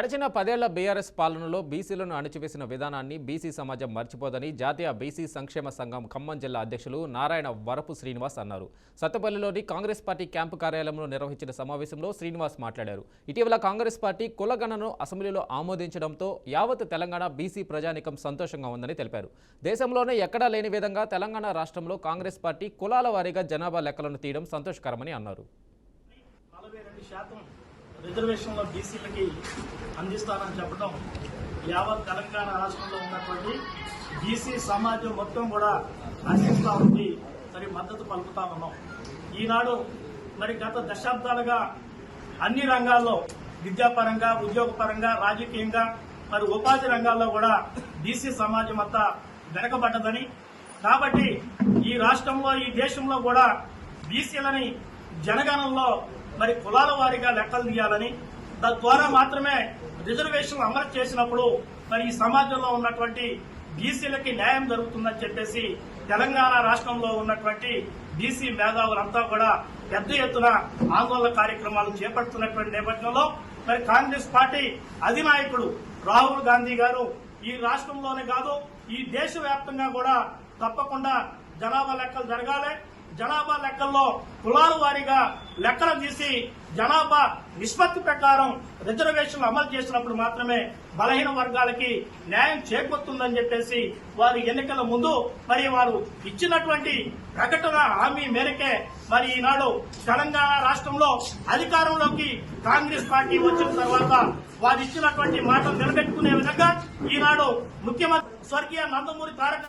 గడిచిన 10 ఏళ్ల బీఆర్ఎస్ పాలనలో బీసీలను అణచివేసిన విధానాన్ని బీసీ సమాజం మర్చిపోదని జాతీయ బీసీ సంక్షేమ సంఘం ఖమ్మం జిల్లా అధ్యక్షులు నారాయణ వరపు శ్రీనివాస్ అన్నారు. సత్తపల్లిలోని కాంగ్రెస్ పార్టీ క్యాంపు కార్యాలయంలో నిర్వహించిన సమావేశంలో శ్రీనివాస్ మాట్లాడారు. ఇటీవల కాంగ్రెస్ పార్టీ కులగణను అసెంబ్లీలో ఆమోదించడంతో యావత్ తెలంగాణ బీసీ ప్రజానీకం సంతోషంగా ఉందని తెలిపారు. దేశంలోనే ఎక్కడా లేని విధంగా తెలంగాణ రాష్ట్రంలో కాంగ్రెస్ పార్టీ కులాల వారీగా జనాభా లెక్కలను తీయడం సంతోషకరమని అన్నారు. రిజర్వేషన్లో బీసీలకి అందిస్తానని చెప్పడం యావత్ తెలంగాణ రాష్ట్రంలో ఉన్నటువంటి బీసీ సమాజం మొత్తం కూడా అందిస్తా ఉంది. మరి మద్దతు పలుకుతా ఉన్నాం. ఈనాడు మరి గత దశాబ్దాలుగా అన్ని రంగాల్లో విద్యాపరంగా, ఉద్యోగపరంగా, రాజకీయంగా, మరి ఉపాధి రంగాల్లో కూడా బీసీ సమాజం అంతా వెనకబడ్డదని, కాబట్టి ఈ రాష్ట్రంలో, ఈ దేశంలో కూడా బీసీలని జనగణంలో మరి కులాల వారీగా లెక్కలు తీయాలని, తద్వారా మాత్రమే రిజర్వేషన్లు అమలు చేసినప్పుడు మరి ఈ సమాజంలో ఉన్నటువంటి బీసీలకి న్యాయం జరుగుతుందని చెప్పేసి తెలంగాణ రాష్ట్రంలో ఉన్నటువంటి బీసీ మేధావులంతా కూడా పెద్ద ఎత్తున ఆందోళన కార్యక్రమాలు చేపడుతున్నటువంటి నేపథ్యంలో మరి కాంగ్రెస్ పార్టీ అధినాయకుడు రాహుల్ గాంధీ గారు ఈ రాష్ట్రంలోనే కాదు, ఈ దేశవ్యాప్తంగా కూడా తప్పకుండా జనాభా లెక్కలు జరగాలి. జనాభా లెక్కల్లో కులాల వారీగా లెక్కలు తీసి జనాభా నిష్పత్తి ప్రకారం రిజర్వేషన్లు అమలు చేసినప్పుడు మాత్రమే బలహీన వర్గాలకి న్యాయం చేకూరుతుందని చెప్పేసి వారి ఎన్నికల ముందు మరి వారు ఇచ్చినటువంటి ప్రకటన హామీ మేరకే మరి ఈనాడు తెలంగాణ రాష్ట్రంలో అధికారంలోకి కాంగ్రెస్ పార్టీ వచ్చిన తర్వాత వారు ఇచ్చినటువంటి మాటలు నిలబెట్టుకునే విధంగా ఈనాడు ముఖ్యమంత్రి స్వర్గీయ నందమూరి తారక